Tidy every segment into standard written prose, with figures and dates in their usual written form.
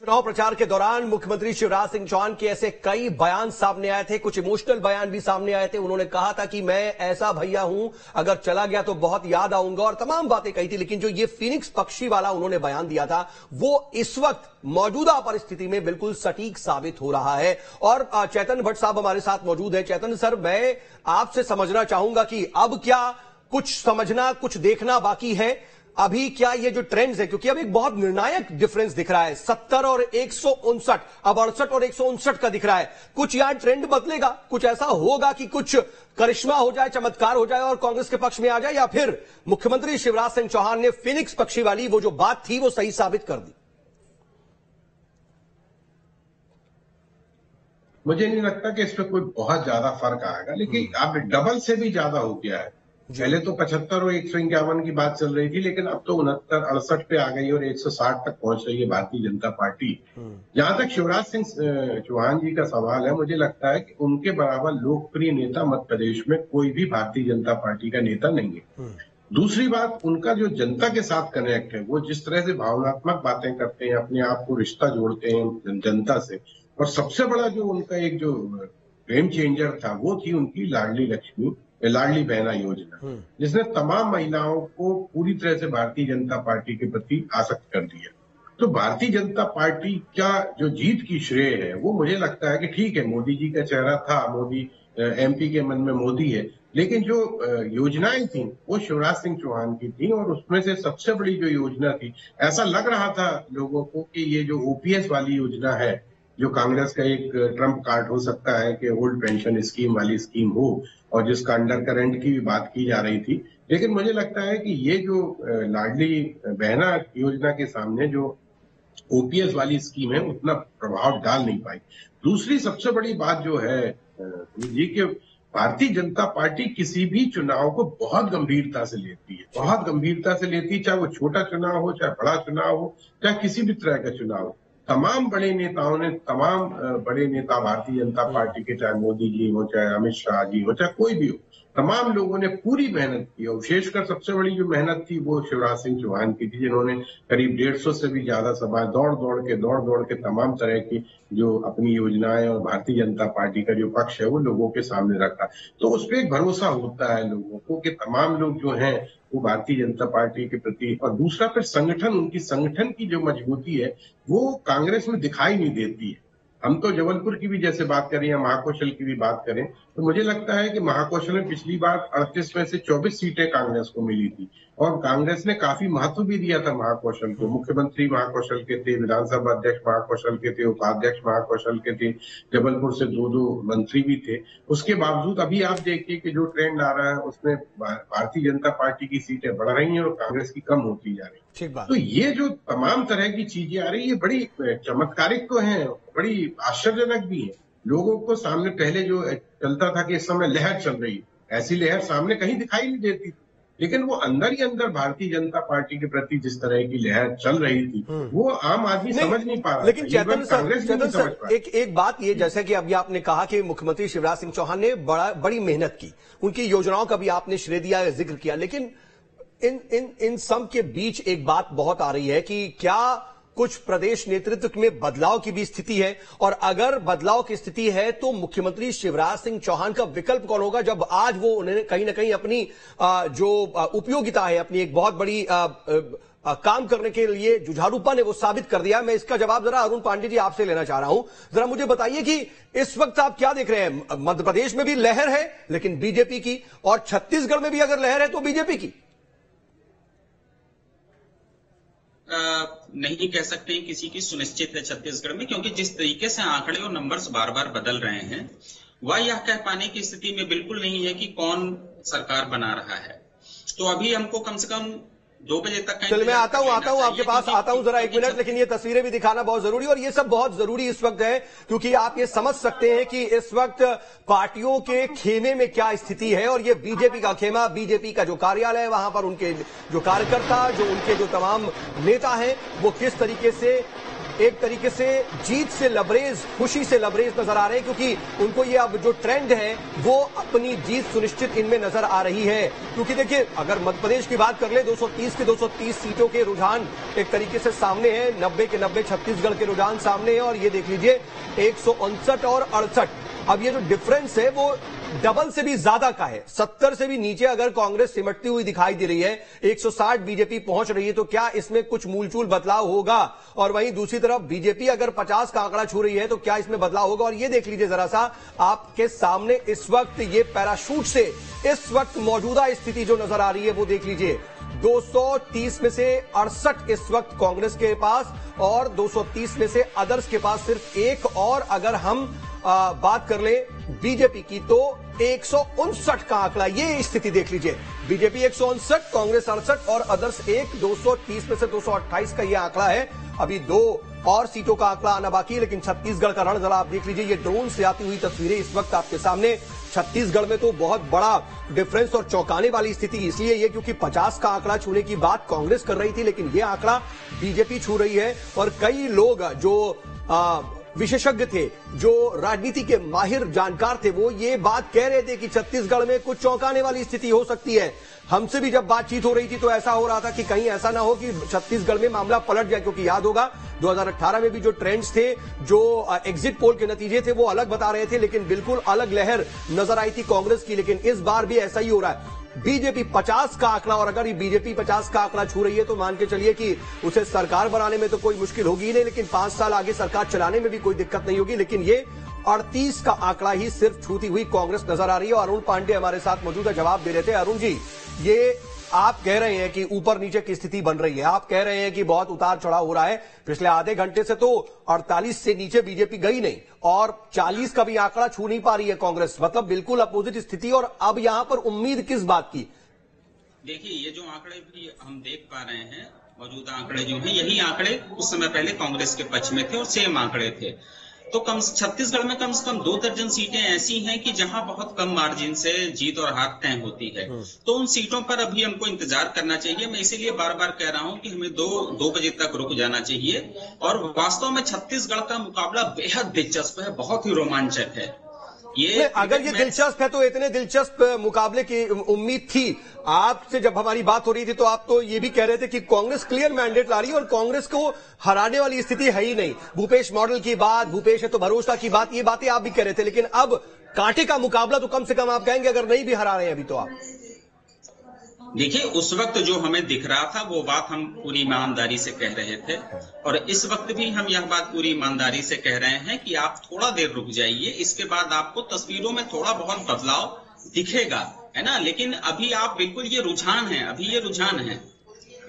चुनाव प्रचार के दौरान मुख्यमंत्री शिवराज सिंह चौहान के ऐसे कई बयान सामने आए थे, कुछ इमोशनल बयान भी सामने आए थे। उन्होंने कहा था कि मैं ऐसा भैया हूं, अगर चला गया तो बहुत याद आऊंगा, और तमाम बातें कही थी। लेकिन जो ये फीनिक्स पक्षी वाला उन्होंने बयान दिया था, वो इस वक्त मौजूदा परिस्थिति में बिल्कुल सटीक साबित हो रहा है। और चैतन्य भट्ट साहब हमारे साथ मौजूद है। चैतन्य सर, मैं आपसे समझना चाहूंगा कि अब क्या कुछ समझना, कुछ देखना बाकी है अभी? क्या ये जो ट्रेंड्स है, क्योंकि अब एक बहुत निर्णायक डिफरेंस दिख रहा है, 70 और 159, अब 68 और 159 का दिख रहा है। कुछ यहां ट्रेंड बदलेगा, कुछ ऐसा होगा कि कुछ करिश्मा हो जाए, चमत्कार हो जाए और कांग्रेस के पक्ष में आ जाए, या फिर मुख्यमंत्री शिवराज सिंह चौहान ने फिनिक्स पक्षी वाली वो जो बात थी वो सही साबित कर दी? मुझे नहीं लगता कि इसमें कोई बहुत ज्यादा फर्क आएगा, लेकिन अब डबल से भी ज्यादा हो गया है। पहले तो 75 और 151 की बात चल रही थी, लेकिन अब तो 69, 68 पे आ गई और 160 तक पहुंच रही है भारतीय जनता पार्टी। जहां तक शिवराज सिंह चौहान जी का सवाल है, मुझे लगता है कि उनके बराबर लोकप्रिय नेता मध्य प्रदेश में कोई भी भारतीय जनता पार्टी का नेता नहीं है। दूसरी बात, उनका जो जनता के साथ कनेक्ट है, वो जिस तरह से भावनात्मक बातें करते हैं, अपने आप को रिश्ता जोड़ते हैं जनता से, और सबसे बड़ा जो उनका एक जो गेम चेंजर था वो थी उनकी लाडली बहना योजना, जिसने तमाम महिलाओं को पूरी तरह से भारतीय जनता पार्टी के प्रति आसक्त कर दिया। तो भारतीय जनता पार्टी का जो जीत की श्रेय है, वो मुझे लगता है कि ठीक है, मोदी जी का चेहरा था, मोदी एमपी के मन में मोदी है, लेकिन जो योजनाएं थी वो शिवराज सिंह चौहान की थी, और उसमें से सबसे बड़ी जो योजना थी, ऐसा लग रहा था लोगों को कि ये जो ओपीएस वाली योजना है, जो कांग्रेस का एक ट्रम्प कार्ड हो सकता है कि ओल्ड पेंशन स्कीम वाली स्कीम हो, और जिसका अंडर करंट की भी बात की जा रही थी। लेकिन मुझे लगता है कि ये जो लाडली बहना योजना के सामने जो ओपीएस वाली स्कीम है, उतना प्रभाव डाल नहीं पाई। दूसरी सबसे बड़ी बात जो है जी, कि भारतीय जनता पार्टी किसी भी चुनाव को बहुत गंभीरता से लेती है, बहुत गंभीरता से लेती है, चाहे वो छोटा चुनाव हो, चाहे बड़ा चुनाव हो, चाहे किसी भी तरह का चुनाव हो। तमाम बड़े नेताओं ने, तमाम बड़े नेता भारतीय जनता पार्टी के, चाहे मोदी जी हो, चाहे अमित शाह जी हो, चाहे कोई भी हो, तमाम लोगों ने पूरी मेहनत की, और विशेषकर सबसे बड़ी जो मेहनत थी वो शिवराज सिंह चौहान की थी, जिन्होंने करीब 150 से भी ज्यादा सभाएं दौड़ दौड़ के तमाम तरह की जो अपनी योजनाएं और भारतीय जनता पार्टी का जो पक्ष है वो लोगों के सामने रखा। तो उस पर एक भरोसा होता है लोगों को कि तमाम लोग जो हैं वो भारतीय जनता पार्टी के प्रति, और दूसरा फिर संगठन, उनकी संगठन की जो मजबूती है वो कांग्रेस में दिखाई नहीं देती है। हम तो जबलपुर की भी जैसे बात करें या महाकौशल की भी बात करें, तो मुझे लगता है कि महाकौशल में पिछली बार 38 में से 24 सीटें कांग्रेस को मिली थी, और कांग्रेस ने काफी महत्व भी दिया था महाकौशल को। मुख्यमंत्री महाकौशल के थे, विधानसभा अध्यक्ष महाकौशल के थे, उपाध्यक्ष महाकौशल के थे, जबलपुर से 2 मंत्री भी थे। उसके बावजूद अभी आप देखिए कि जो ट्रेंड आ रहा है उसमें भारतीय जनता पार्टी की सीटें बढ़ रही हैं और कांग्रेस की कम होती जा रही है। तो ये जो तमाम तरह की चीजें आ रही है, ये बड़ी चमत्कारिक तो है, बड़ी आश्चर्यजनक भी है। लोगों को सामने पहले जो चलता था कि इस समय लहर चल रही है, ऐसी लहर सामने कहीं दिखाई नहीं देती थी, लेकिन वो अंदर ही अंदर भारतीय जनता पार्टी के प्रति जिस तरह की लहर चल रही थी वो आम आदमी समझ नहीं पा रहा। लेकिन चैतन्य सर, एक बात ये, जैसे कि अभी आपने कहा कि मुख्यमंत्री शिवराज सिंह चौहान ने बड़ी मेहनत की, उनकी योजनाओं का भी आपने श्रेय दिया, जिक्र किया, लेकिन इन सब के बीच एक बात बहुत आ रही है कि क्या कुछ प्रदेश नेतृत्व में बदलाव की भी स्थिति है, और अगर बदलाव की स्थिति है तो मुख्यमंत्री शिवराज सिंह चौहान का विकल्प कौन होगा, जब आज वो उन्होंने कहीं ना कहीं अपनी जो उपयोगिता है, अपनी एक बहुत बड़ी काम करने के लिए जुझारूपन है, वो साबित कर दिया। मैं इसका जवाब जरा अरुण पांडे जी आपसे लेना चाह रहा हूं। जरा मुझे बताइए कि इस वक्त आप क्या देख रहे हैं? मध्य प्रदेश में भी लहर है लेकिन बीजेपी की, और छत्तीसगढ़ में भी अगर लहर है तो बीजेपी की। नहीं कह सकते किसी की सुनिश्चित है छत्तीसगढ़ में, क्योंकि जिस तरीके से आंकड़े और नंबर्स बार बार बदल रहे हैं, वह यह कह पाने की स्थिति में बिल्कुल नहीं है कि कौन सरकार बना रहा है। तो अभी हमको कम से कम 2 बजे तक, चलिए मैं आता हूं आपके पास आता हूं, जरा 1 मिनट, लेकिन ये तस्वीरें भी दिखाना बहुत जरूरी, और ये सब बहुत जरूरी इस वक्त है, क्योंकि आप ये समझ सकते हैं कि इस वक्त पार्टियों के खेमे में क्या स्थिति है, और ये बीजेपी का खेमा, बीजेपी का जो कार्यालय है, वहां पर उनके जो कार्यकर्ता, जो उनके जो तमाम नेता हैं, वो किस तरीके से एक तरीके से जीत से लबरेज, खुशी से लबरेज नजर आ रहे हैं, क्योंकि उनको ये अब जो ट्रेंड है वो अपनी जीत सुनिश्चित इनमें नजर आ रही है। क्योंकि देखिए, अगर मध्य प्रदेश की बात कर ले, 230 के 230 सीटों के रुझान एक तरीके से सामने है, 90 के 90 छत्तीसगढ़ के रुझान सामने है, और ये देख लीजिए 159 और 68। अब ये जो डिफरेंस है वो डबल से भी ज्यादा का है। 70 से भी नीचे अगर कांग्रेस सिमटती हुई दिखाई दे रही है, 160 बीजेपी पहुंच रही है, तो क्या इसमें कुछ मूलचूल बदलाव होगा? और वहीं दूसरी तरफ बीजेपी अगर 50 का आंकड़ा छू रही है तो क्या इसमें बदलाव होगा? और ये देख लीजिए जरा सा आपके सामने इस वक्त ये पैराशूट से इस वक्त मौजूदा स्थिति जो नजर आ रही है वो देख लीजिए। 230 में से 68 इस वक्त कांग्रेस के पास और 230 में से अदर्स के पास सिर्फ एक, और अगर हम बात कर ले बीजेपी की तो 159 का आंकड़ा। ये स्थिति देख लीजिए, बीजेपी 159, कांग्रेस 68 और अदर्स 1। 230 में से 228 का ये आंकड़ा है। अभी 2 और सीटों का आंकड़ा आना बाकी है, लेकिन छत्तीसगढ़ का रण जरा आप देख लीजिए। ये ड्रोन से आती हुई तस्वीरें इस वक्त आपके सामने। छत्तीसगढ़ में तो बहुत बड़ा डिफरेंस और चौंकाने वाली स्थिति इसलिए ये क्योंकि 50 का आंकड़ा छूने की बात कांग्रेस कर रही थी, लेकिन ये आंकड़ा बीजेपी छू रही है। और कई लोग जो विशेषज्ञ थे, जो राजनीति के माहिर जानकार थे, वो ये बात कह रहे थे कि छत्तीसगढ़ में कुछ चौंकाने वाली स्थिति हो सकती है। हमसे भी जब बातचीत हो रही थी तो ऐसा हो रहा था कि कहीं ऐसा ना हो कि छत्तीसगढ़ में मामला पलट जाए, क्योंकि याद होगा 2018 में भी जो ट्रेंड्स थे, जो एग्जिट पोल के नतीजे थे वो अलग बता रहे थे, लेकिन बिल्कुल अलग लहर नजर आई थी कांग्रेस की। लेकिन इस बार भी ऐसा ही हो रहा है। बीजेपी 50 का आंकड़ा, और अगर ये बीजेपी 50 का आंकड़ा छू रही है तो मान के चलिए कि उसे सरकार बनाने में तो कोई मुश्किल होगी ही नहीं, लेकिन 5 साल आगे सरकार चलाने में भी कोई दिक्कत नहीं होगी। लेकिन ये 38 का आंकड़ा ही सिर्फ छूती हुई कांग्रेस नजर आ रही है। और अरुण पांडे हमारे साथ मौजूद है, जवाब दे रहे थे। अरुण जी, ये आप कह रहे हैं कि ऊपर नीचे की स्थिति बन रही है, आप कह रहे हैं कि बहुत उतार चढ़ाव हो रहा है। पिछले आधे घंटे से तो 48 से नीचे बीजेपी गई नहीं, और 40 का भी आंकड़ा छू नहीं पा रही है कांग्रेस। मतलब बिल्कुल अपोजिट स्थिति। और अब यहां पर उम्मीद किस बात की? देखिए, ये जो आंकड़े भी हम देख पा रहे हैं, मौजूदा आंकड़े जो हैं, यही आंकड़े कुछ समय पहले कांग्रेस के पक्ष में थे और सेम आंकड़े थे। तो छत्तीसगढ़ में कम से कम 2 दर्जन सीटें ऐसी हैं कि जहां बहुत कम मार्जिन से जीत और हार तय होती है। तो उन सीटों पर अभी हमको इंतजार करना चाहिए। मैं इसीलिए बार बार कह रहा हूं कि हमें 2 बजे तक रुक जाना चाहिए। और वास्तव में छत्तीसगढ़ का मुकाबला बेहद दिलचस्प है, बहुत ही रोमांचक है। ये अगर ये दिलचस्प है तो इतने दिलचस्प मुकाबले की उम्मीद थी आपसे। जब हमारी बात हो रही थी तो आप तो ये भी कह रहे थे कि कांग्रेस क्लियर मैंडेट ला रही है और कांग्रेस को हराने वाली स्थिति है ही नहीं। भूपेश मॉडल की बात, भूपेश है तो भरोसा की बात, ये बातें आप भी कह रहे थे। लेकिन अब कांटे का मुकाबला तो कम से कम आप कहेंगे, अगर नहीं भी हरा रहे हैं अभी तो आप। देखिए, उस वक्त जो हमें दिख रहा था वो बात हम पूरी ईमानदारी से कह रहे थे, और इस वक्त भी हम यह बात पूरी ईमानदारी से कह रहे हैं कि आप थोड़ा देर रुक जाइए, इसके बाद आपको तस्वीरों में थोड़ा बहुत बदलाव दिखेगा, है ना। लेकिन अभी आप बिल्कुल, ये रुझान है, अभी ये रुझान है।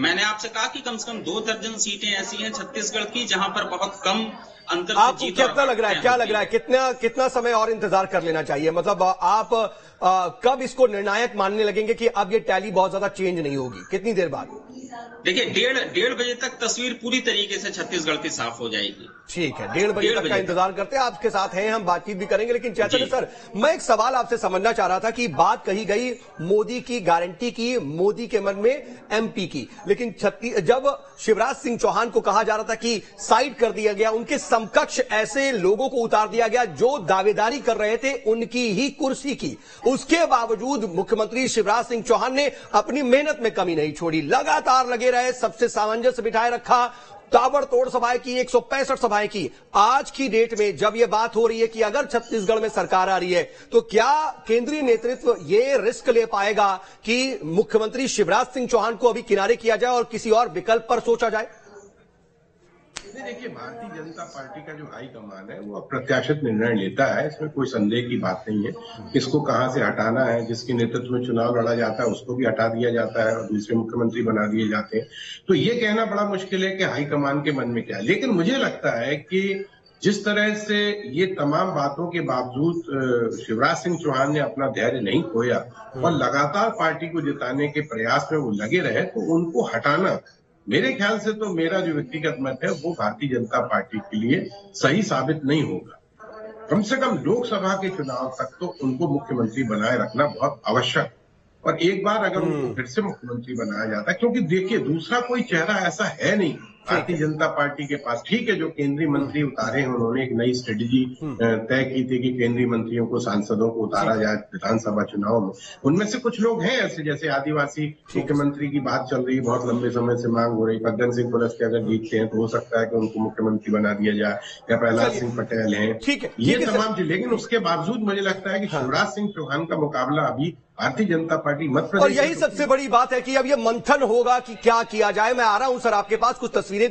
मैंने आपसे कहा कि कम से कम 2 दर्जन सीटें ऐसी हैं छत्तीसगढ़ की जहां पर बहुत कम अंतर से आपको कितना लग रहा है, क्या लग रहा है, कितना समय और इंतजार कर लेना चाहिए? मतलब आप कब इसको निर्णायक मानने लगेंगे कि अब ये टैली बहुत ज्यादा चेंज नहीं होगी? कितनी देर बाद? देखिए, 1:30 बजे तक तस्वीर पूरी तरीके से छत्तीसगढ़ की साफ हो जाएगी। ठीक है, 1:30 बजे तक का इंतजार करते हैं। आपके साथ हैं, हम बातचीत भी करेंगे। लेकिन चैतन्य सर, मैं एक सवाल आपसे समझना चाह रहा था कि बात कही गई मोदी की गारंटी की, मोदी के मन में एमपी की, लेकिन जब शिवराज सिंह चौहान को कहा जा रहा था कि साइड कर दिया गया, उनके समकक्ष ऐसे लोगों को उतार दिया गया जो दावेदारी कर रहे थे उनकी ही कुर्सी की, उसके बावजूद मुख्यमंत्री शिवराज सिंह चौहान ने अपनी मेहनत में कमी नहीं छोड़ी, लगातार लगे रहे, सबसे सामंजस्य बिठाए रखा, ताबड़तोड़ सभाएं की, 165 सभाएं की। आज की डेट में जब यह बात हो रही है कि अगर छत्तीसगढ़ में सरकार आ रही है तो क्या केंद्रीय नेतृत्व ये रिस्क ले पाएगा कि मुख्यमंत्री शिवराज सिंह चौहान को अभी किनारे किया जाए और किसी और विकल्प पर सोचा जाए? देखिए, भारतीय जनता पार्टी का जो हाईकमान है वो अप्रत्याशित निर्णय लेता है, इसमें कोई संदेह की बात नहीं है। किसको कहां से हटाना है, जिसके नेतृत्व में चुनाव लड़ा जाता है उसको भी हटा दिया जाता है और दूसरे मुख्यमंत्री बना दिए जाते हैं। तो ये कहना बड़ा मुश्किल है कि हाईकमान के मन में क्या है। लेकिन मुझे लगता है कि जिस तरह से ये तमाम बातों के बावजूद शिवराज सिंह चौहान ने अपना धैर्य नहीं खोया और लगातार पार्टी को जिताने के प्रयास में वो लगे रहे, तो उनको हटाना मेरे ख्याल से, तो मेरा जो व्यक्तिगत मत है वो भारतीय जनता पार्टी के लिए सही साबित नहीं होगा। कम से कम लोकसभा के चुनाव तक तो उनको मुख्यमंत्री बनाए रखना बहुत आवश्यक, और एक बार अगर उनको फिर से मुख्यमंत्री बनाया जाता है, क्योंकि देखिए दूसरा कोई चेहरा ऐसा है नहीं भारतीय जनता पार्टी के पास, ठीक है, जो केंद्रीय मंत्री उतारे हैं उन्होंने एक नई स्ट्रेटेजी तय की थी कि केंद्रीय मंत्रियों को, सांसदों को उतारा जाए विधानसभा चुनाव में। उनमें से कुछ लोग हैं ऐसे, जैसे आदिवासी मुख्यमंत्री की बात चल रही है, बहुत लंबे समय से मांग हो रही। फग्गन सिंह कुलस्ते अगर जीतते हैं तो हो सकता है कि उनको मुख्यमंत्री बना दिया जाए, या प्रहलाद सिंह पटेल हैं, ये तमाम चीज। लेकिन उसके बावजूद मुझे लगता है कि शिवराज सिंह चौहान का मुकाबला अभी भारतीय जनता पार्टी मध्य प्रदेश, और यही सबसे बड़ी बात है कि अब ये मंथन होगा कि क्या किया जाए। मैं आ रहा हूं सर आपके पास, कुछ तस्वीरें